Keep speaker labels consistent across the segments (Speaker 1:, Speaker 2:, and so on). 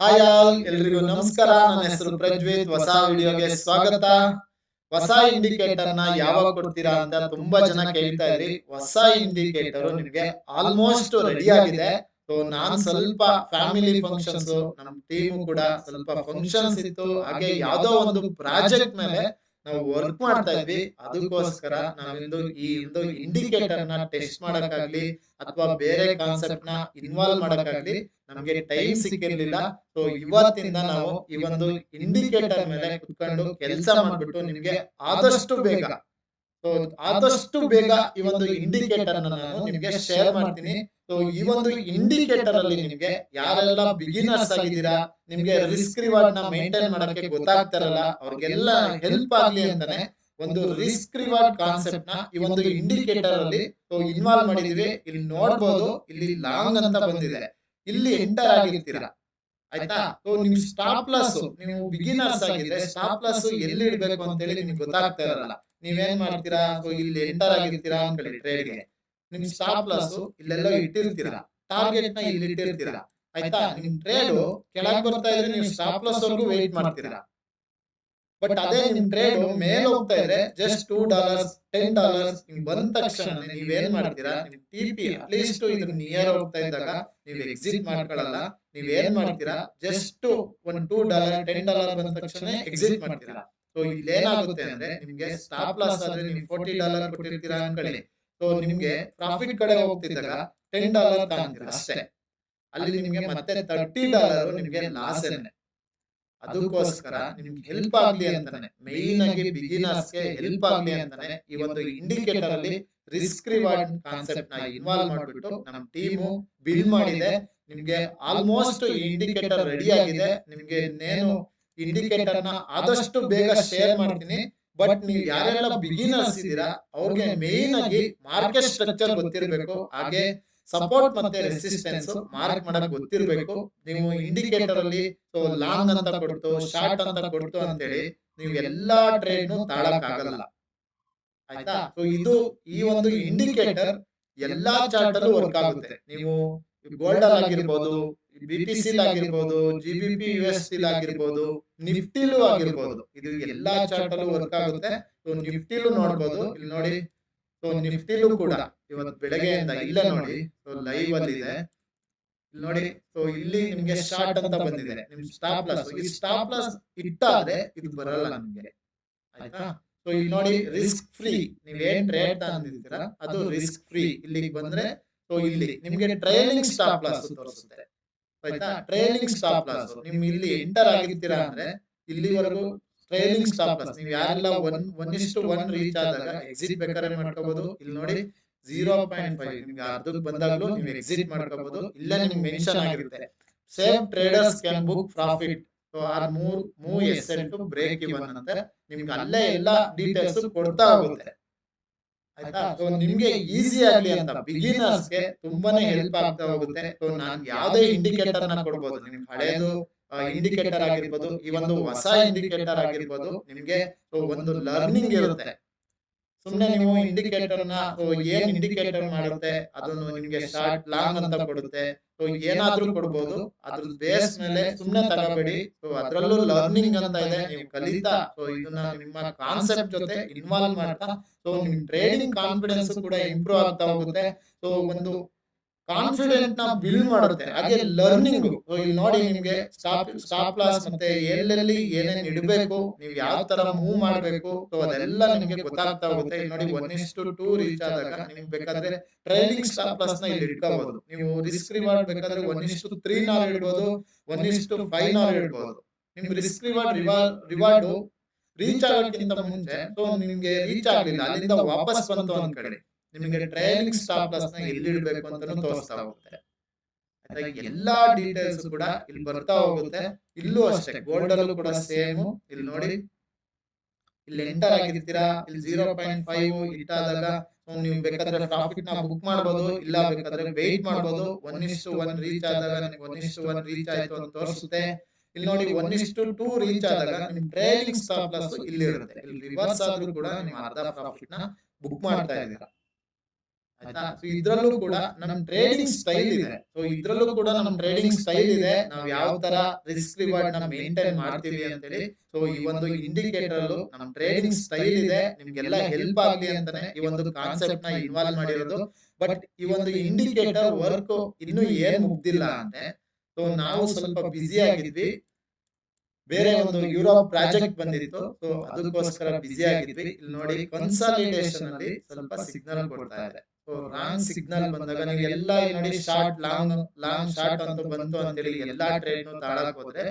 Speaker 1: Hi all, ಎಲ್ರಿಗೂ ನಮಸ್ಕಾರ. ನನ್ನ ಹೆಸರು ಪ್ರಜ್ವಿತ್. ಹೊಸ ವಿಡಿಯೋಗೆ ಸ್ವಾಗತ. ಹೊಸ ಇಂಡಿಕೇಟರ್ ನ ಯಾವಾಗ ಕೊಡ್ತೀರಾ ಅಂತ ತುಂಬಾ ಜನ ಕೇಳ್ತಾ ಇದ್ರಿ. ಹೊಸ ಇಂಡಿಕೇಟರ್ ನಿಮ್ಗೆ ಆಲ್ಮೋಸ್ಟ್ ರೆಡಿ ಆಗಿದೆ. ಸೊ ನಾನ್ ಸ್ವಲ್ಪ ಫ್ಯಾಮಿಲಿ ಫಂಕ್ಷನ್ಸ್, ನಮ್ ಟೀಮ್ ಕೂಡ ಸ್ವಲ್ಪ ಫಂಕ್ಷನ್ಸ್ ಇತ್ತು, ಹಾಗೆ ಯಾವ್ದೋ ಒಂದು ಪ್ರಾಜೆಕ್ಟ್ ಮೇಲೆ ನಾವು ವರ್ಕ್ ಮಾಡ್ತಾ ಇದ್ವಿ. ಅದಕ್ಕೋಸ್ಕರ ನಾವಿಂದು ಈ ಒಂದು ಇಂಡಿಕೇಟರ್ ನ ಟೆಸ್ಟ್ ಮಾಡಕ್ಕಾಗ್ಲಿ ಅಥವಾ ಬೇರೆ ಕಾನ್ಸೆಪ್ಟ್ ನ ಇನ್ವಾಲ್ವ್ ಮಾಡಕ್ಕಾಗ್ಲಿ ನಮ್ಗೆ ಟೈಮ್ ಸಿಕ್ಕಿರ್ಲಿಲ್ಲ. ಸೊ ಇವತ್ತಿಂದ ನಾವು ಈ ಒಂದು ಇಂಡಿಕೇಟರ್ ಮೇಲೆ ಕುತ್ಕೊಂಡು ಕೆಲಸ ಮಾಡ್ಬಿಟ್ಟು ನಿಮ್ಗೆ ಆದಷ್ಟು ಬೇಗ ಸೊ ಆದಷ್ಟು ಬೇಗ ಈ ಒಂದು ಇಂಡಿಕೇಟರ್ ನಾನು ನಿಮ್ಗೆ ಶೇರ್ ಮಾಡ್ತೀನಿ. ಸೊ ಈ ಒಂದು ಇಂಡಿಕೇಟರ್ ಅಲ್ಲಿ ನಿಮ್ಗೆ ಯಾರೆಲ್ಲ ಬಿಗಿನರ್ಸ್ ಆಗಿದ್ದೀರಾ, ನಿಮ್ಗೆ ರಿಸ್ಕ್ ರಿವಾರ್ಡ್ ನ ಮೇಂಟೈನ್ ಮಾಡಕ್ಕೆ ಗೊತ್ತಾಗ್ತಾರಲ್ಲ, ಅವ್ರಿಗೆಲ್ಲ ಹೆಲ್ಪ್ ಆಗ್ಲಿ ಅಂತಾನೆ ಒಂದು ರಿಸ್ಕ್ ರಿವಾರ್ಡ್ ಕಾನ್ಸೆಪ್ಟ್ ನ ಈ ಒಂದು ಇಂಡಿಕೇಟರ್ ಅಲ್ಲಿ ಇನ್ವಾಲ್ವ್ ಮಾಡಿದೀವಿ. ಇಲ್ಲಿ ನೋಡ್ಬೋದು, ಇಲ್ಲಿ ಲಾಂಗ್ ಅಂತ ಬಂದಿದೆ, ಇಲ್ಲಿ ಎಂಟರ್ ಆಗಿರ್ತೀರಾ. ಆಯ್ತಾ? ಸೊ ನಿಮ್ ಸ್ಟಾಪ್ ಲಾಸ್, ನೀವು ಬಿಗಿನರ್ಸ್ ಆಗಿದ್ರೆ ಸ್ಟಾಪ್ ಲಾಸ್ ಎಲ್ಲಿ ಇಡಬೇಕು ಅಂತ ಹೇಳಿ ನಿಮ್ಗೆ ಗೊತ್ತಾಗ್ತಾ ಇರಲ್ಲ. ನೀವೇನ್ ಮಾಡ್ತೀರಾ? ಸೊ ಇಲ್ಲಿ ಎಂಟರ್ ಆಗಿರ್ತೀರಾ ಅನ್ಕೊಳ್ಳಿ ಟ್ರೇಡ್ಗೆ. ನಿಮ್ ಸ್ಟಾಪ್ ಲಾಸ್ ಇಲ್ಲೆಲ್ಲೋ ಇಟ್ಟಿರ್ತೀರಾ, ಟಾರ್ಗೆಟ್ ನ ಇಲ್ಲಿ ಇಟ್ಟಿರ್ತೀರಾ. ಆಯ್ತಾ? ನಿಮ್ ಟ್ರೇಡ್ ಕೆಳಗೆ ಬರ್ತಾ ಇದ್ರೆ ನೀವು ಸ್ಟಾಪ್ ಲಾಸ್ ವರೆಗೂ ವೇಟ್ ಮಾಡ್ತೀರಾ. ಬಟ್ ಅದೇ ನಿಮ್ ಟ್ರೇಡ್ ಮೇಲೆ ಹೋಗ್ತಾ ಇದ್ರೆ ಜಸ್ಟ್ $2 $10 ಹಿಂಗ್ ಬಂದ ತಕ್ಷಣ ನೀವೇನ್ ಮಾಡ್ತೀರಾ? ನಿಮ್ ಟಿಪಿ ಅಟ್ಲೀಸ್ಟ್ ಇದ್ರ ನಿಯರ್ ಹೋಗ್ತಾ ಇದ್ದಾಗ ನೀವು ಎಕ್ಸಿಟ್ ಮಾಡ್ಕೊಳ್ಳಲ್ಲ. ನೀವೇನ್ ಮಾಡ್ತೀರಾ? ಜಸ್ಟ್ ಒಂದು $2 $10 ಬಂದ ತಕ್ಷಣ ಎಕ್ಸಿಟ್ ಮಾಡ್ತೀರಾ. ಸೊ ಇಲ್ಲೇನಾಗುತ್ತೆ ಅಂದ್ರೆ ನಿಮ್ಗೆ ಸ್ಟಾಪ್ ಲಾಸ್ ಆದ್ರೆ ನೀವು $40 ಕೊಟ್ಟಿರ್ತೀರಾ ಅನ್ಕೊಳ್ಳಿ. ಸೊ ನಿಮ್ಗೆ ಪ್ರಾಫಿಟ್ ಕಡೆ ಹೋಗ್ತಿದ್ದಾಗ $10 ಕಾಣ್ತೀರಾ ಅಷ್ಟೇ. ಅಲ್ಲಿ ನಿಮ್ಗೆ ಮತ್ತೆ $30 ನಿಮ್ಗೆ ಲಾಸ್ ಏನೆ. ಅದಕ್ಕೋಸ್ಕರ ನಿಮ್ಗೆ ಹೆಲ್ಪ್ ಆಗ್ಲಿ ಅಂತಾನೆ, ಮೈನ್ ಆಗಿ ಬಿಗಿನರ್ಸ್ ಗೆ ಹೆಲ್ಪ್ ಆಗ್ಲಿ ಅಂತಾನೆ ಈ ಒಂದು ಇಂಡಿಕೇಟರ್ ಅಲ್ಲಿ ರಿಸ್ಕ್ ರಿವಾರ್ಡ್ ಕಾನ್ಸೆಪ್ಟ್ ನ ಇನ್ವಾಲ್ವ್ ಮಾಡ್ಬಿಟ್ಟು ನಮ್ ಟೀಮು ಬಿಲ್ಡ್ ಮಾಡಿದೆ. ನಿಮ್ಗೆ ಆಲ್ಮೋಸ್ಟ್ ಈ ಇಂಡಿಕೇಟರ್ ರೆಡಿ ಆಗಿದೆ. ನಿಮ್ಗೆ ಇನ್ನೇನು ಇಂಡಿಕೇಟರ್ ನ ಆದಷ್ಟು ಬೇಗ ಶೇರ್ ಮಾಡ್ತೀನಿ. ಬಟ್ ನೀವು ಯಾರೆಲ್ಲ ಬಿಗಿನರ್ಸ್ ಇದ್ದೀರಾ ಅವ್ರಿಗೆ ಮೈನ್ ಆಗಿ ಮಾರ್ಕೆಟ್ ಸ್ಟ್ರಕ್ಚರ್ ಗೊತ್ತಿರಬೇಕು, ಹಾಗೆ ಸಪೋರ್ಟ್ ಮತ್ತೆ ರೆಸಿಸ್ಟೆನ್ಸ್ ಮಾರ್ಕ್ ಮಾಡಕ್ ಗೊತ್ತಿರಬೇಕು. ನೀವು ಇಂಡಿಕೇಟರ್ ಅಲ್ಲಿ ಸೊ ಲಾಂಗ್ ಅಂತ ಕೊಡ್ತು, ಶಾರ್ಟ್ ಅಂತ ಕೊಡ್ತು ಅಂತೇಳಿ ನೀವು ಎಲ್ಲಾ ಟ್ರೇಡ್ ತಾಳಕ್ ಆಗಲ್ಲ. ಆಯ್ತಾ? ಸೊ ಇದು ಈ ಒಂದು ಇಂಡಿಕೇಟರ್ ಎಲ್ಲಾ ಚಾರ್ಟ್ ಅಲ್ಲೂ ವರ್ಕ್ ಆಗುತ್ತೆ. ನೀವು ಗೋಲ್ಡ್ ಅಲ್ಲಿ ಆಗಿರ್ಬೋದು, BTC ಆಗಿರ್ಬೋದು, GBP USD ಆಗಿರ್ಬೋದು, ನಿಫ್ಟಿಲೂ ಆಗಿರ್ಬೋದು, ಇದು ಎಲ್ಲಾ ಚಾರ್ಟ್ ಅಲ್ಲೂ ವರ್ಕ್ ಆಗುತ್ತೆ. ಸೊ ನಿಫ್ಟಿಲೂ ನೋಡ್ಬೋದು, ಇಲ್ಲಿ ನೋಡಿ. ಸೊ ನಿಫ್ಟಿಲೂ ಕೂಡ ಇವತ್ತು ಬೆಳಗ್ಗೆಯಿಂದ ಇಲ್ಲೇ ನೋಡಿ, ಸೊ ಲೈವ್ ಅಲ್ಲಿ ಇದೆ, ಇಲ್ಲಿ ನೋಡಿ. ಸೊ ಇಲ್ಲಿ ನಿಮ್ಗೆ ಶಾರ್ಟ್ ಅಂತ ಬಂದಿದೆ, ನಿಮ್ ಸ್ಟಾಪ್ ಲಾಸ್. ಈ ಸ್ಟಾಪ್ ಲಾಸ್ ಇಟ್ಟಾದ್ರೆ ಇದು ಬರಲ್ಲ ನಿಮ್ಗೆ. ಆಯ್ತಾ? ಸೊ ಇಲ್ಲಿ ನೋಡಿ, ರಿಸ್ಕ್ ಫ್ರೀ. ನೀವೇನ್ ಟ್ರೇಡ್ ತಂದಿರ್ತೀರಾ ಅದು ರಿಸ್ಕ್ ಫ್ರೀ. ಇಲ್ಲಿಗೆ ಬಂದ್ರೆ ಸೊ ಇಲ್ಲಿ ನಿಮ್ಗೆ ಟ್ರೈಲಿಂಗ್ ಸ್ಟಾಪ್ ಲಾಸ್ ತೋರಿಸುತ್ತೆ. ಆಯ್ತಾ? ಟ್ರೈಲಿಂಗ್ ಸ್ಟಾಪ್ ಲಾಸ್ ನಿಮ್ ಇಲ್ಲಿ ಎಂಟರ್ ಆಗಿರ್ತೀರಾ ಅಂದ್ರೆ ಇಲ್ಲಿವರೆಗೂ ಟ್ರೈಲಿಂಗ್ ಸ್ಟಾಪ್ ಲಾಸ್. ನೀವು ಯಾರೆಲ್ಲ 1:1 ರೀಚ್ ಆದಾಗ ಎಕ್ಸಿಟ್ ಬೇಕಾದ್ರೆ ಮಾಡ್ಕೋಬಹುದು. ಇಲ್ಲಿ ನೋಡಿ 0.5 ನಿಮ್ಗೆ ಅರ್ಧಕ್ಕೆ ಬಂದಾಗ್ಲೂ ನೀವು ಎಕ್ಸಿಟ್ ಮಾಡ್ಕೋಬಹುದು. ಇಲ್ಲೇ ನಿಮ್ಗೆ ಮೆನ್ಷನ್ ಆಗಿರುತ್ತೆ, same traders can book profit so or move SL to break even ಅಂತ ನಿಮ್ಗೆ ಅಲ್ಲೇ ಎಲ್ಲಾ ಡೀಟೇಲ್ಸ್ ಕೊಡ್ತಾ ಹೋಗುತ್ತೆ. ಆಯ್ತಾ? ಸೊ ನಿಮ್ಗೆ ಈಸಿ ಆಗ್ಲಿ ಅಂತ ಬಿಗಿನರ್ಸ್ ಗೆ ತುಂಬಾನೇ ಹೆಲ್ಪ್ ಆಗ್ತಾ ಹೋಗುತ್ತೆ. ಸೊ ನಾನ್ ಯಾವ್ದೇ ಇಂಡಿಕೇಟರ್ ನ ಕೊಡ್ಬೋದು, ನಿಮ್ಗೆ ಹಳೇದು ಇಂಡಿಕೇಟರ್ ಆಗಿರ್ಬೋದು, ಈ ಒಂದು ಹೊಸ ಇಂಡಿಕೇಟರ್ ಆಗಿರ್ಬೋದು, ನಿಮ್ಗೆ ಒಂದು ಲರ್ನಿಂಗ್ ಇರುತ್ತೆ. ಸುಮ್ನೆ ನೀವು ಇಂಡಿಕೇಟರ್ ನ ಏನ್ ಇಂಡಿಕೇಟರ್ ಮಾಡುತ್ತೆ ಅದನ್ನು ನಿಮ್ಗೆ ಶಾರ್ಟ್ ಲಾಂಗ್ ಅಂತ ಕೊಡುತ್ತೆ. ಸೊ ಏನಾದ್ರೂ ಕೊಡ್ಬೋದು, ಅದ್ರ ಬೇಸ್ ಮೇಲೆ ಸುಮ್ನೆ ತಗೋಬೇಡಿ. ಸೊ ಅದ್ರಲ್ಲೂ ಲರ್ನಿಂಗ್ ಅಂತ ಇದೆ, ನೀವು ಕಲಿತಾ ಸೊ ಇದನ್ನ ನಿಮ್ಮ ಕಾನ್ಸೆಪ್ಟ್ ಜೊತೆ ಇನ್ವಾಲ್ವ್ ಮಾಡ್ತಾ ಸೊ ನಿಮ್ ಟ್ರೇಡಿಂಗ್ ಕಾನ್ಫಿಡೆನ್ಸ್ ಕೂಡ ಇಂಪ್ರೂವ್ ಆಗ್ತಾ ಹೋಗುತ್ತೆ. ಸೊ ಒಂದು ಕಾನ್ಫಿಡೆಂಟ್ ನ ಬಿಲ್ಡ್ ಮಾಡುತ್ತೆ, ಹಾಗೆ ಲರ್ನಿಂಗ್. ಇಲ್ಲಿ ನೋಡಿ, ನಿಮ್ಗೆ ಸ್ಟಾಪ್ ಲಾಸ್ ಮತ್ತೆ ಎಲ್ಲೆಲ್ಲಿ ಏನೇನ್ ಇಡಬೇಕು, ನೀವು ಯಾವ ತರ ಮೂವ್ ಮಾಡಬೇಕು, ಸೊ ಅದೆಲ್ಲ ನಿಮ್ಗೆ ಗೊತ್ತಾಗ್ತಾ ಹೋಗುತ್ತೆ. ಇಲ್ಲಿ ನೋಡಿ 1:2 ರೀಚ್ ಆದಾಗ ನಿಮ್ಗೆ ಬೇಕಾದ್ರೆ ಟ್ರೈಲಿಂಗ್ ಸ್ಟಾಪ್ ಲಾಸ್ ನ ಇಲ್ಲಿ ಇಟ್ಕೋಬಹುದು. ನೀವು ರಿಸ್ಕ್ ರಿವಾರ್ಡ್ ಬೇಕಾದ್ರೆ 1:3 ನಾರು ಇಡ್ಬೋದು, 1:5 ನಾರು ಇಡ್ಬೋದು. ನಿಮ್ ರಿಸ್ಕ್ ರಿವಾರ್ಡ್ ರೀಚ್ ಆಗೋಕ್ಕಿಂತ ಮುಂಚೆ ಸೊ ನಿಮ್ಗೆ ರೀಚ್ ಆಗ್ಲಿಲ್ಲ, ಅಲ್ಲಿಂದ ವಾಪಸ್ ಬಂತು ಅಂದ್ ಕಡೆ ನಿಮಗೆ ಟ್ರೈಲಿಂಗ್ ಸ್ಟಾಪ್ ಲಾಸ್ ನ ಎಲ್ಲಿ ಇಡಬೇಕು ಅಂತಾನು ತೋರಿಸ್ತಾ ಹೋಗುತ್ತೆ. ಆಯ್ತಾ? ಎಲ್ಲಾ ಡೀಟೇಲ್ಸ್ ಕೂಡ ಇಲ್ಲಿ ಬರ್ತಾ ಹೋಗುತ್ತೆ. ಇಲ್ಲೂ ಅಷ್ಟೇ, ಗೋಲ್ಡ್ ಅಲ್ಲೂ ಕೂಡ ಸೇಮ್. ಇಲ್ಲಿ ನೋಡಿ, ಇಲ್ಲಿ ಎಂಟರ್ ಆಗಿರ್ತೀರಾ, ಇಲ್ಲಿ 0.5 ಇಟ್ಟಾದಾಗ ನೀವು ಬೇಕಾದ್ರೆ ಪ್ರಾಫಿಟ್ ನ ಬುಕ್ ಮಾಡಬಹುದು, ಇಲ್ಲ ಬೇಕಾದ್ರೆ ವೆಯ್ಟ್ ಮಾಡಬಹುದು. 1:1 ರೀಚ್ ಆದಾಗ ನಿಮ್ಗೆ 1:1 ರೀಚ್ ಆಯ್ತು ಅಂತ ತೋರಿಸುತ್ತೆ. ಇಲ್ಲಿ ನೋಡಿ 1:2 ರೀಚ್ ಆದಾಗ ನಿಮ್ ಟ್ರೈಲಿಂಗ್ ಸ್ಟಾಪ್ ಲಾಸ್ ಇಲ್ಲಿ ಇರುತ್ತೆ. ಇಲ್ಲಿ ರಿವರ್ಸ್ ಆದ್ರೂ ಕೂಡ ನೀವು ಅರ್ಧ ಪ್ರಾಫಿಟ್ ನ ಬುಕ್ ಮಾಡ್ತಾ ಇದ್ದೀರಾ. ಆಯ್ತಾ. ಸೊ ಇದ್ರಲ್ಲೂ ಕೂಡ ನಮ್ ಟ್ರೇಡಿಂಗ್ ಸ್ಟೈಲ್ ಇದೆ. ಸೊ ಇದ್ರಲ್ಲೂ ಕೂಡ ನಮ್ ಟ್ರೇಡಿಂಗ್ ಸ್ಟೈಲ್ ಇದೆ. ನಾವ್ ಯಾವ ತರ ರಿಸ್ಕ್ ರಿವಾರ್ಡ್ ನ ಮೇಂಟೈನ್ ಮಾಡ್ತೀವಿ ಅಂತೇಳಿ. ಸೊ ಈ ಒಂದು ಇಂಡಿಕೇಟರ್ ಅಲ್ಲೂ ನಮ್ ಟ್ರೇಡಿಂಗ್ ಸ್ಟೈಲ್ ಇದೆ. ನಿಮ್ಗೆಲ್ಲ ಹೆಲ್ಪ್ ಆಗ್ಲಿ ಅಂತಾನೆ ಈ ಒಂದು ಕಾನ್ಸೆಪ್ಟ್ ನ ಇನ್ವಾಲ್ವ್ ಮಾಡಿರೋದು. ಬಟ್ ಈ ಒಂದು ಇಂಡಿಕೇಟರ್ ವರ್ಕ್ ಇನ್ನು ಏನ್ ಮುಗ್ದಿಲ್ಲ ಅಂದ್ರೆ, ಸೊ ನಾವು ಸ್ವಲ್ಪ ಬ್ಯುಸಿ ಆಗಿದ್ವಿ. ಬೇರೆ ಒಂದು ಯುರೋಪ್ ಪ್ರಾಜೆಕ್ಟ್ ಬಂದಿತ್ತು. ಸೊ ಅದಕ್ಕೋಸ್ಕರ ಬ್ಯುಸಿ ಆಗಿದ್ವಿ. ಇಲ್ಲಿ ನೋಡಿ ಕನ್ಸಾಲಿಡೇಷನ್ ಅಲ್ಲಿ ಸ್ವಲ್ಪ ಸಿಗ್ನಲ್ ಕೊಡ್ತಾ ಇದೆ. ಸೊ ರಾಂಗ್ ಸಿಗ್ನಲ್ ಬಂದಾಗ ನೀವು ಎಲ್ಲ ಇಲ್ಲಿ ನೋಡಿ ಶಾರ್ಟ್ ಲಾಂಗ್ ಶಾರ್ಟ್ ಅಂತ ಬಂತು ಅಂತೇಳಿ ಎಲ್ಲಾ ಟ್ರೇಡ್ ನು ತಾಳಕ್ ಹೋದ್ರೆ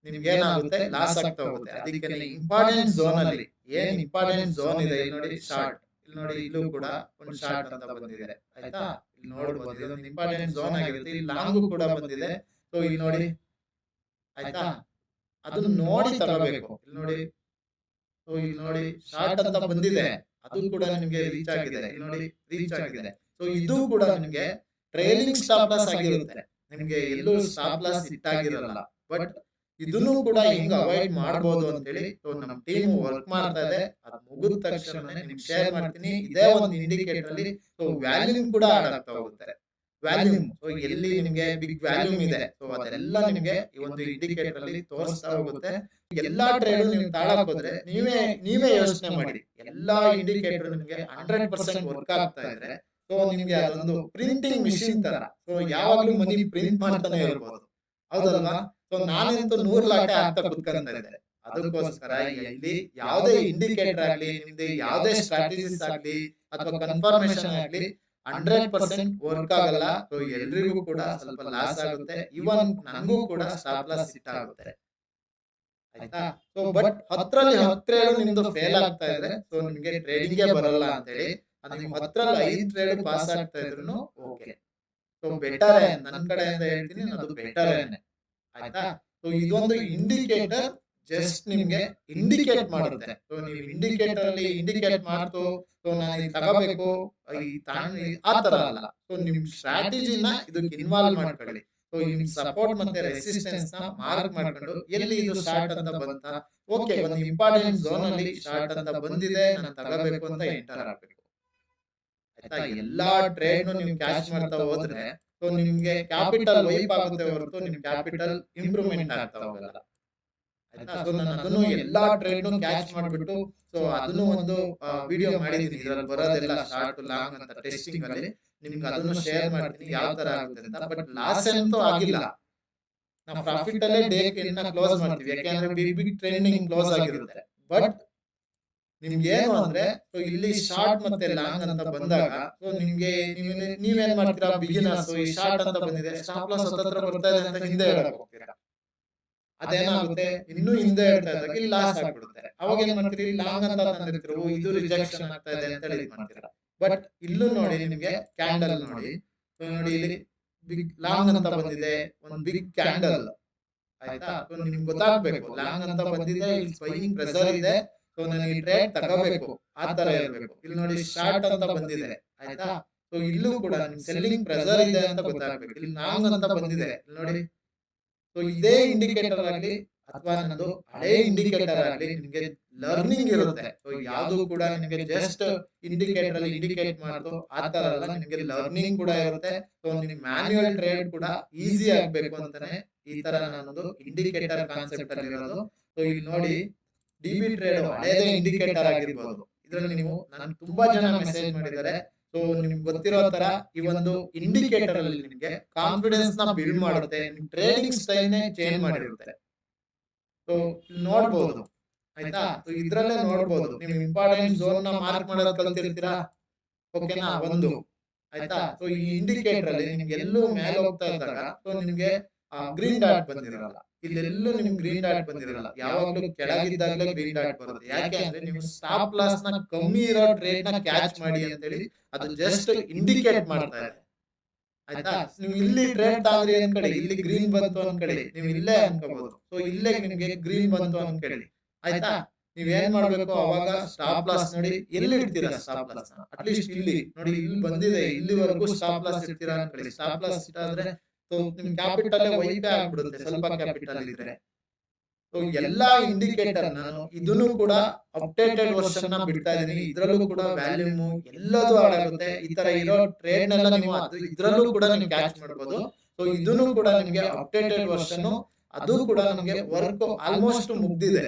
Speaker 1: ನಿಮ್ಗೆ ಏನಾಗುತ್ತೆ, ಲಾಸ್ ಆಗ್ತಾ ಹೋಗುತ್ತೆ. ಅದಕ್ಕೆ ಇಂಪಾರ್ಟೆಂಟ್ ಝೋನ್ ಅಲ್ಲಿ ಏನ್ ಇಂಪಾರ್ಟೆಂಟ್ ಝೋನ್ ಇದೆ ಇಲ್ಲಿ ನೋಡಿ ಶಾರ್ಟ್, ಇಲ್ಲಿ ನೋಡಿ ಇಲ್ಲೂ ಕೂಡ ಒಂದು ಶಾರ್ಟ್ ಅಂತ ಬಂದಿದೆ. ಆಯ್ತಾ, ಇಲ್ಲಿ ನೋಡಬಹುದು ಇದೊಂದು ಇಂಪಾರ್ಟೆಂಟ್ ಝೋನ್ ಆಗಿರುತ್ತೆ. ಇಲ್ಲಿ ಲಾಂಗ್ ಕೂಡ ಬಂದಿದೆ. ಸೊ ಇಲ್ಲಿ ನೋಡಿ ಆಯ್ತಾ, ಅದನ್ನ ನೋಡಿ ತಗೋಬೇಕು. ಇಲ್ಲಿ ನೋಡಿ, ಸೊ ಇಲ್ಲಿ ನೋಡಿ ಶಾರ್ಟ್ ಅಂತ ಬಂದಿದೆ, ಅದು ಕೂಡ ನಿಮ್ಗೆ ರೀಚ್ ಆಗಿದೆ. ಇಲ್ಲಿ ನೋಡಿ ರೀಚ್ ಆಗಿದೆ. ಸೊ ಇದು ಕೂಡ ನಿಮ್ಗೆ ಟ್ರೈಲಿಂಗ್ ಸ್ಟಾಪ್ ಲಾಸ್ ಆಗಿರುತ್ತೆ. ನಿಮ್ಗೆ ಎಲ್ಲೂ ಸ್ಟಾಪ್ ಲಾಸ್ ಇಟ್ಟಾಗಿರಲ್ಲ. ಬಟ್ ಇದನ್ನು ಕೂಡ ಹೆಂಗ್ ಅವಾಯ್ಡ್ ಮಾಡಬಹುದು ಅಂತೇಳಿ ಸೊ ನಮ್ಮ ಟೀಮ್ ವರ್ಕ್ ಮಾಡ್ತಾ ಇದೆ. ಅದು ಮುಗಿದ ತಕ್ಷಣ ನಿಮ್ಗೆ ಶೇರ್ ಮಾಡ್ತೀನಿ. ಇದೇ ಒಂದು ಇಂಡಿಕೇಟರ್ ಅಲ್ಲಿ ಸೊ ವ್ಯಾಲ್ಯೂಮ್ ಕೂಡ ಆಡ್ ಆಗ್ತಾ ಹೋಗುತ್ತೆ. ವ್ಯಾಲ್ಯೂಮ್, ಸೊ ಎಲ್ಲಿ ನಿಮ್ಗೆ ಬಿಗ್ ವ್ಯಾಲ್ಯೂಮ್ ಇದೆ, ಸೊ ಅದೆಲ್ಲ ನಿಮ್ಗೆ ಈ ಒಂದು ಇಂಡಿಕೇಟರ್ ಅಲ್ಲಿ ತೋರಿಸ್ತಾ ಹೋಗುತ್ತೆ. ಎಲ್ಲಾ ಟ್ರೇಡ್ ನೀವು ತಾಳಕ್ ಹೋದ್ರೆ ನೀವೇ ಯೋಚನೆ ಮಾಡಿ, ಎಲ್ಲಾ ಇಂಡಿಕೇಟರ್ ನಿಮ್ಗೆ 100% ವರ್ಕ್ ಆಗ್ತಾ ಇದ್ರೆ ಸೊ ನಿಮ್ಗೆ ಅದೊಂದು ಪ್ರಿಂಟಿಂಗ್ ಮಿಷಿನ್ ತರ ಸೊ ಯಾವಾಗ್ಲೂ ಮನಿ ಪ್ರಿಂಟ್ ಮಾಡ್ತಾನೆ ಇರ್ಬೋದು, ಹೌದಲ್ವಾ. ಸೊ ನಾನಂತೂ 100 ಲಾಟೆ ಆಗ್ತಾ ಕುತ್ಕೊಂತ ಇದ್ದೆ. ಅದಕ್ಕೋಸ್ಕರ ಇಲ್ಲಿ ಯಾವುದೇ ಇಂಡಿಕೇಟರ್ ಆಗ್ಲಿ, ನಿಮ್ದು ಯಾವುದೇ ಸ್ಟ್ರಾಟಜಿಸ್ ಆಗ್ಲಿ ಅಥವಾ ಕನ್ಫರ್ಮೇಶನ್ ಆಗ್ಲಿ 100% ವರ್ಕ್ ಆಗಲ್ಲ. ಸೊ ಎಲ್ರಿಗೂ ಕೂಡ ಸ್ವಲ್ಪ ಲಾಸ್ ಆಗುತ್ತೆ. ಇವನ್ ನನಗೂ ಕೂಡ ಸ್ಟಾಪ್ ಲಾಸ್ ಹಿಟ್ ಆಗುತ್ತೆ. ಆಯ್ತಾ. ಸೊ ಬಟ್ 10ರಲ್ಲಿ 10 ಟ್ರೇಡ್ ನಿಮ್ದು ಫೇಲ್ ಆಗ್ತಾ ಇದ್ರೆ ಸೊ ನಿಮ್ಗೆ ಟ್ರೇಡಿಂಗ್ ಬರಲ್ಲ ಅಂತ ಹೇಳಿ, ಅದು ನೀವು 10ರಲ್ಲಿ 5 ಟ್ರೇಡ್ ಪಾಸ್ ಆಗ್ತಾ ಇದ್ರು ಓಕೆ. ಸೊ ಬೆಟರ್ ನನ್ನ ಕಡೆಯಿಂದ ಹೇಳ್ತೀನಿ, ಅದು ಬೆಟರ್. ಆಯ್ತಾ. ಸೊ ಇದೊಂದು ಇಂಡಿಕೇಟರ್ ಜಸ್ಟ್ ನಿಮ್ಗೆ ಇಂಡಿಕೇಟ್ ಮಾಡುತ್ತೆ. ಸೊ ನೀವು ಇಂಡಿಕೇಟರ್ ಅಲ್ಲಿ ಇಂಡಿಕೇಟ್ ಮಾಡ್ತು ಸೊ ನಾನು ಇದು ತಗೋಬೇಕು ಆ ತರ ಅಲ್ಲ. ಸೊ ನಿಮ್ ಸ್ಟ್ರಾಟಜಿನ ಇದಕ್ಕೆ ಇನ್ವಾಲ್ವ್ ಮಾಡ್ಕೊಳ್ಳಿ. ಸೊ ನಿಮ್ ಸಪೋರ್ಟ್ ಮತ್ತೆ ರೆಸಿಸ್ಟೆನ್ಸ್ ನ ಮಾರ್ಕ್ ಮಾಡ್ಕೊಂಡು ಎಲ್ಲಿ ಇದು ಶಾರ್ಟ್ ಅಂತ ಬಂತ, ಓಕೆ ಒಂದು ಇಂಪಾರ್ಟೆಂಟ್ ಝೋನ್ ಅಲ್ಲಿ ಶಾರ್ಟ್ ಅಂತ ಬಂದಿದೆ, ನಾನು ತಗೋಬೇಕು ಅಂತ ಎಂಟರ್ ಆಗ್ಬೇಕು. ಆಯ್ತಾ. ಎಲ್ಲಾ ಟ್ರೇಡ್ ನೀವು ಕ್ಯಾಶ್ ಮಾಡ್ತಾ ಹೋದ್ರೆ ಸೊ ನಿಮ್ಗೆ ಕ್ಯಾಪಿಟಲ್ ವೈಪ್ ಆಗುತ್ತೆ ಹೊರತು ನಿಮ್ ಕ್ಯಾಪಿಟಲ್ ಇಂಪ್ರೂವ್ಮೆಂಟ್ ಆಗ್ತಾ ಹೋಗಲ್ಲ. ಆಯ್ತಾ. ಸೊ ನಾನು ಅದನ್ನು ಎಲ್ಲಾ ಟ್ರೇಡ್ ಕ್ಯಾಚ್ ಮಾಡ್ಬಿಟ್ಟು ಸೊ ಅದನ್ನು ಒಂದು ವಿಡಿಯೋ ಮಾಡಿದೀನಿ. ಇದ್ರಲ್ಲಿ ಬರೋದೆಲ್ಲ ಶಾರ್ಟ್ ಲಾಂಗ್ ಅಂತ ಟೆಸ್ಟಿಂಗ್ ಅಲ್ಲಿ ನಿಮ್ಗೆ ಅದನ್ನು ಶೇರ್ ಮಾಡ್ತೀನಿ ಯಾವ ತರ ಆಗುತ್ತೆ ಅಂತ. ಬಟ್ ಲಾಸ್ ಅಂತೂ ಆಗಿಲ್ಲ, ನಾವು ಪ್ರಾಫಿಟ್ ಅಲ್ಲೇ ಡೇ ಕ್ಲೋಸ್ ಮಾಡ್ತೀವಿ, ಯಾಕೆಂದ್ರೆ ಬಿಗ್ ಟ್ರೆಂಡಿಂಗ್ ಕ್ಲೋಸ್ ಆಗಿರುತ್ತೆ. ಬಟ್ ನಿಮ್ಗೆ ಏನು ಅಂದ್ರೆ ಸೊ ಇಲ್ಲಿ ಶಾರ್ಟ್ ಮತ್ತೆ ಲಾಂಗ್ ಅಂತ ಬಂದಾಗ ಸೊ ನಿಮ್ಗೆ ನೀವೇನ್ ಮಾಡ್ತೀರಾ, ಬಿಗಿನರ್ಸ್ ಈ ಶಾರ್ಟ್ ಅಂತ ಬಂದಿದೆ, ಸ್ಟಾಪ್ ಲಾಸ್ ಹತ್ರ ಬರ್ತಾ ಇದೆ ಅಂತ ಹಿಂದೆ ಹೇಳಕ್ ಹೋಗ್ತೀರಾ. ಅದೇನಾಗುತ್ತೆ, ಇನ್ನೂ ಹಿಂದೆ ಹೇಳ್ತಾ ಇದ್ದಾಗ ಇಲ್ಲಿ ಲಾಸ್ ಆಗ್ಬಿಡುತ್ತೆ. ಅವಾಗ ಏನ್ ಮಾಡ್ತೀರಿ, ಲಾಂಗ್ ಅಂತ ತಂದಿರ್ತೀರ, ಇದು ರಿಜೆಕ್ಷನ್ ಆಗ್ತಾ ಇದೆ ಅಂತ ಹೇಳಿ ಮಾಡ್ತೀರಾ. ಬಟ್ ಇಲ್ಲೂ ನೋಡಿ ನಿಮ್ಗೆ ಕ್ಯಾಂಡಲ್ ನೋಡಿ, ನೋಡಿ ಇಲ್ಲಿ ಬಿಗ್ ಲಾಂಗ್ ಅಂತ ಬಂದಿದೆ, ಒಂದು ಬಿಗ್ ಕ್ಯಾಂಡಲ್. ಆಯ್ತಾ. ಸೊ ನಿಮ್ಗೆ ಗೊತ್ತಾಗ್ಬೇಕು ಲಾಂಗ್ ಅಂತ ಬಂದಿದೆ, ಇಲ್ಲಿ ಸ್ವೈಯಿಂಗ್ ಪ್ರೆಸರ್ ಇದೆ, ಸೊ ನನಗೆ ಟ್ರೇಡ್ ತಗೋಬೇಕು ಆ ತರ ಇರಬೇಕು. ಇಲ್ಲಿ ನೋಡಿ ಶಾರ್ಟ್ ಅಂತ ಬಂದಿದೆ. ಆಯ್ತಾ. ಸೊ ಇಲ್ಲೂ ಕೂಡ ಸೆಲ್ಲಿಂಗ್ ಪ್ರೆಸರ್ ಇದೆ ಅಂತ ಗೊತ್ತಾಗ್ಬೇಕು. ಇಲ್ಲಿ ಲಾಂಗ್ ಅಂತ ಬಂದಿದೆ, ಇಲ್ಲಿ ನೋಡಿ. ಸೊ ಇದೇ ಇಂಡಿಕೇಟರ್ ಆಗಲಿ ಅಥವಾ ನನ್ನದು ಹಳೆ ಇಂಡಿಕೇಟರ್ ಆಗಲಿ ನಿಮ್ಗೆ ಲರ್ನಿಂಗ್ ಇರುತ್ತೆ. ಸೊ ಯಾವುದು ಕೂಡ ನಿಮಗೆ ಜಸ್ಟ್ ಇಂಡಿಕೇಟರ್ ಅಲ್ಲಿ ಇಂಡಿಕೇಟ್ ಮಾಡೋದು ಆ ತರ ಅಲ್ಲ, ನಿಮಗೆ ಲರ್ನಿಂಗ್ ಕೂಡ ಇರುತ್ತೆ. ಸೊ ನಿಮ್ಗೆ ಮ್ಯಾನ್ಯುಯಲ್ ಟ್ರೇಡ್ ಕೂಡ ಈಸಿ ಆಗ್ಬೇಕು ಅಂತಾನೆ ಈ ತರ ನಾನೊಂದು ಇಂಡಿಕೇಟರ್ ಕಾನ್ಸೆಪ್ಟ್ ಅಲ್ಲಿ ಇರೋದು. ಸೊ ಇಲ್ಲಿ ನೋಡಿ ಡಿಬಿ ಟ್ರೇಡ್ ಹಳೇದೇ ಇಂಡಿಕೇಟರ್ ಆಗಿರ್ಬೋದು. ಇದ್ರಲ್ಲಿ ನೀವು ನನ್ಗೆ ತುಂಬಾ ಜನ ಮೆಸೇಜ್ ಮಾಡಿದ್ದಾರೆ. ಸೊ ನಿಮ್ಗೆ ಗೊತ್ತಿರೋ ತರ ಈ ಒಂದು ಇಂಡಿಕೇಟರ್ ಅಲ್ಲಿ ನಿಮಗೆ ಕಾನ್ಫಿಡೆನ್ಸ್ ನ ಬಿಲ್ಡ್ ಮಾಡುತ್ತೆ, ನಿಮ್ ಟ್ರೇಡಿಂಗ್ ಸ್ಟೈಲ್ ನೇ ಚೇಂಜ್ ಮಾಡಿರುತ್ತೆ. ಸೊ ನೋಡ್ಬೋದು. ಆಯ್ತಾ. ಸೊ ಇದ್ರಲ್ಲೇ ನೋಡ್ಬೋದು, ನೀವು ಇಂಪಾರ್ಟೆಂಟ್ ಝೋನ್ ನ ಮಾರ್ಕ್ ಮಾಡೋದ್ ಕಲ್ತಿರ್ತೀರಾ, ಓಕೆನಾ ಒಂದು. ಆಯ್ತಾ. ಸೊ ಈ ಇಂಡಿಕೇಟರ್ ಅಲ್ಲಿ ನಿಮ್ಗೆ ಎಲ್ಲೂ ಮೇಲೆ ಹೋಗ್ತಾ ಇದ್ದಾಗ ಸೊ ನಿಮ್ಗೆ ಗ್ರೀನ್ ಡಾಟ್ ಬಂದಿರಲ್ಲ, ಇಲ್ಲೆಲ್ಲೂ ನಿಮ್ಗೆ ಗ್ರೀನ್ ಡಾಟ್ ಬಂದಿರಲ್ಲ. ಯಾವಾಗ್ಲೂ ಕೆಳಗಿದ್ದಾಗಲೇ ಗ್ರೀನ್ ಡಾಟ್ ಬರುತ್ತೆ. ಯಾಕೆ ಅಂದ್ರೆ ನೀವು ಸ್ಟಾಪ್ ಲಾಸ್ ನ ಕಮ್ಮಿ ಇರೋ ಟ್ರೇಡ್ ನ ಕ್ಯಾಚ್ ಮಾಡಿ ಅಂತೇಳಿ ಅದು ಜಸ್ಟ್ ಇಂಡಿಕೇಟ್ ಮಾಡ್ತಾ ಇದೆ. ಆಯ್ತಾ. ನೀವು ಇಲ್ಲಿ ಟ್ರೇಡ್ ತಾಂದ್ರಿ ಅನ್ಕಡಿ, ಇಲ್ಲಿ ಗ್ರೀನ್ ಬಂತು ಅನ್ಕಡಿ, ನೀವು ಇಲ್ಲೇ ಅನ್ಕೋಬಹುದು. ಸೊ ಇಲ್ಲೇ ನಿಮ್ಗೆ ಗ್ರೀನ್ ಬಂತು ಅನ್ಕಡಿ. ಆಯ್ತಾ. ನೀವ್ ಏನ್ ಮಾಡ್ಬೇಕು, ಅವಾಗ ಸ್ಟಾಪ್ ಲಾಸ್ ನೋಡಿ ಎಲ್ಲಿ ಇಡ್ತೀರಾ ಸ್ಟಾಪ್ ಲಾಸ್ ನ, ಅಟ್ಲೀಸ್ಟ್ ಇಲ್ಲಿ ನೋಡಿ, ಇಲ್ಲಿ ಬಂದಿದೆ ಇಲ್ಲಿವರೆಗೂ ಸ್ಟಾಪ್ ಲಾಸ್ ಇಡ್ತೀರಾ ಅನ್ಕಡಿ. ಸ್ಟಾಪ್ ಲಾಸ್ ಇಟ್ಟಾದ್ರೆ ಸೊ ನಿಮ್ ಕ್ಯಾಪಿಟಲ್ ವೈಪೇ ಆಗ್ಬಿಡುತ್ತೆ ಸ್ವಲ್ಪ ಕ್ಯಾಪಿಟಲ್ ಇದ್ರೆ. ಸೊ ಎಲ್ಲಾ ಇಂಡಿಕೇಟರ್ ನಾನು ಇದನ್ನು ಕೂಡ ಅಪ್ಡೇಟೆಡ್ ವರ್ಷನ್ ನ ಬಿಡ್ತಾ ಇದೀನಿ. ಇದ್ರಲ್ಲೂ ಕೂಡ ವ್ಯಾಲ್ಯೂಮ್ ಎಲ್ಲದೂ ಹಾಳಾಗುತ್ತೆ. ಈ ತರ ಇರೋ ಟ್ರೇಡ್‌ನೆಲ್ಲ ನೀವು ಇದ್ರಲ್ಲೂ ಕೂಡ ನೀವು ಕ್ಯಾಚ್ ಮಾಡ್ಬೋದು. ಸೊ ಇದನ್ನು ಕೂಡ ನಿಮ್ಗೆ ಅಪ್ಡೇಟೆಡ್ ವರ್ಷನ್, ಅದು ಕೂಡ ನಮ್ಗೆ ವರ್ಕ್ ಆಲ್ಮೋಸ್ಟ್ ಮುಗ್ದಿದೆ.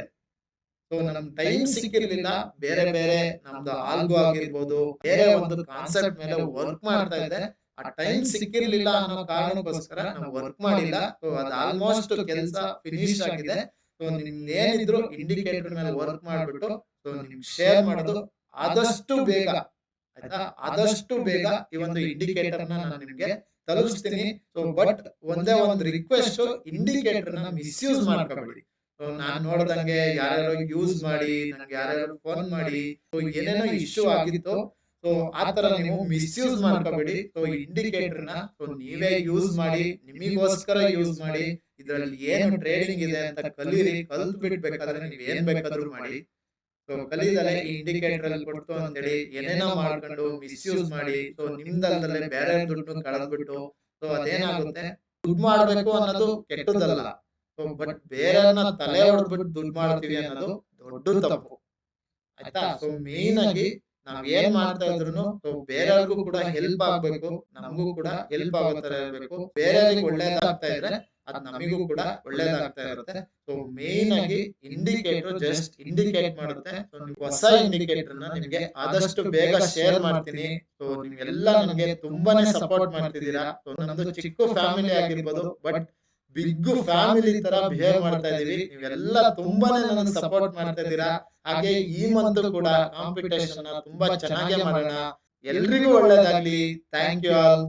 Speaker 1: ಸೊ ನಮ್ ಟೈಮ್ ಸಿಕ್ಕಿರ್ಲಿಲ್ಲ. ಬೇರೆ ಬೇರೆ ನಮ್ದು ಆಲ್ಗೋ ಆಗಿರ್ಬೋದು, ಬೇರೆ ಒಂದು ಕಾನ್ಸೆಪ್ಟ್ ಮೇಲೆ ವರ್ಕ್ ಮಾಡ್ತಾ ಇದ್ದೆ. ಆ ಟೈಮ್ ಸಿಕ್ಕಿರ್ಲಿಲ್ಲ ಅನ್ನೋ ಕಾರಣಕ್ಕೋಸ್ಕರ ನಾವು ವರ್ಕ್ ಮಾಡಿಲ್ಲ. ಸೊ ಅದು ಆಲ್ಮೋಸ್ಟ್ ಕೆಲಸ ಫಿನಿಶ್ ಆಗಿದೆ. ಸೊ ನಿಮ್ದೇನಿದ್ರು ಇಂಡಿಕೇಟರ್ ಮೇಲೆ ವರ್ಕ್ ಮಾಡ್ಬಿಟ್ಟು ಸೊ ನಿಮ್ಗೆ ಶೇರ್ ಮಾಡೋದು ಆದಷ್ಟು ಬೇಗ, ಆಯ್ತಾ? ಆದಷ್ಟು ಬೇಗ ಈ ಒಂದು ಇಂಡಿಕೇಟರ್ ನಾನು ನಿಮ್ಗೆ ತಲುಪಿಸ್ತೀನಿ. ಸೊ ಬಟ್ ಒಂದೇ ಒಂದು ರಿಕ್ವೆಸ್ಟ್, ಇಂಡಿಕೇಟರ್ ನ ಮಿಸ್ಯೂಸ್ ಮಾಡ್ಕೋಬೇಡಿ. ಸೊ ನಾನ್ ನೋಡ್ದಂಗೆ ಯಾರ್ಯಾರೋ ಯೂಸ್ ಮಾಡಿ, ನಂಗೆ ಯಾರ್ಯಾರೋ ಫೋನ್ ಮಾಡಿ, ಸೊ ಏನೇನೋ ಇಶ್ಯೂ ಆಗಿತ್ತು. ಸೊ ಆತರ ನೀವು ಮಿಸ್ಯೂಸ್ ಮಾಡ್ಕೋಬೇಡಿ. ಸೊ ಇಂಡಿಕೇಟರ್ ನ ಸೊ ನೀವೇ ಯೂಸ್ ಮಾಡಿ, ನಿಮಗೋಸ್ಕರ ಯೂಸ್ ಮಾಡಿ. ಇದ್ರಲ್ಲಿ ಏನು ಟ್ರೇಡಿಂಗ್ ಇದೆ ಅಂತ ಕಲೀರಿ. ಕಲ್ತ್ ಬಿಟ್ಟು ಬೇಕಾದ್ರೆ ನೀವ್ ಏನ್ ಬೇಕಾದ್ರೂ ಮಾಡಿ. ಸೊ ಕಲಿದಲೆ ಈ ಇಂಡಿಕೇಟರ್ ಅಲ್ಲಿ ಕೊಡ್ತು ಅಂತೇಳಿ ಏನೇನೋ ಮಾಡ್ಕೊಂಡು ಮಿಸ್ಯೂಸ್ ಮಾಡಿ, ಸೊ ನಿಮ್ದಲ್ದಲ್ಲೇ ಬೇರೆ ದುಡ್ಡು ಕಳೆದ್ಬಿಟ್ಟು ಸೊ ಅದೇನಾಗುತ್ತೆ, ದುಡ್ಡು ಮಾಡ್ಬೇಕು ಅನ್ನೋದು ಕೆಟ್ಟದಲ್ಲ. ಸೊ ಬಟ್ ಬೇರೆಯವ್ರನ್ನ ತಲೆ ಹೊಡೆದ್ಬಿಟ್ಟು ದುಡ್ಡು ಮಾಡ್ತೀವಿ ಅನ್ನೋದು ದೊಡ್ಡ ತಪ್ಪು, ಆಯ್ತಾ? ಸೊ ಮೇನ್ ಆಗಿ ನಾವ್ ಏನ್ ಮಾಡ್ತಾ ಇದ್ರು ಸೊ ಬೇರೆಯವ್ರಿಗೂ ಕೂಡ ಹೆಲ್ಪ್ ಆಗ್ಬೇಕು, ನಮಗೂ ಕೂಡ ಹೆಲ್ಪ್ ಆಗೋ ತರ ಇರ್ಬೇಕು. ಬೇರೆಯವ್ರಿಗೆ ಒಳ್ಳೇದಾಗ್ತಾ ಇದ್ರೆ ಅದ್ ನಮಿಗೂ ಕೂಡ ಒಳ್ಳೇದಾಗ್ತಾ ಇರುತ್ತೆ. ಸೊ ಮೇನ್ ಆಗಿ ಇಂಡಿಕೇಟರ್ ಜಸ್ಟ್ ಇಂಡಿಕೇಟ್ ಮಾಡುತ್ತೆ. ಸೊ ಹೊಸ ಇಂಡಿಕೇಟರ್ ನ ನಿಮ್ಗೆ ಆದಷ್ಟು ಬೇಗ ಶೇರ್ ಮಾಡ್ತೀನಿ. ಸೊ ನೀವೆಲ್ಲ ನನಗೆ ತುಂಬಾನೇ ಸಪೋರ್ಟ್ ಮಾಡ್ತಿದ್ದೀರಾ. ಸೊ ನಮ್ದು ಚಿಕ್ಕ ಫ್ಯಾಮಿಲಿ ಆಗಿರ್ಬೋದು, ಬಟ್ ಬಿಗ್ ಫ್ಯಾಮಿಲಿ ತರ ಬಿಹೇವ್ ಮಾಡ್ತಾ ಇದೀವಿ. ನೀವೆಲ್ಲ ತುಂಬಾನೇ ನನಗೆ ಸಪೋರ್ಟ್ ಮಾಡ್ತಾ ಇದ್ದೀರಾ. ಹಾಗೆ ಈ ಮಂತ್ ಕೂಡ ಕಾಂಪಿಟೇಷನ್ ತುಂಬಾ ಚೆನ್ನಾಗಿ ಮಾಡೋಣ. ಎಲ್ರಿಗೂ ಒಳ್ಳೇದಾಗ್ಲಿ. Thank you all.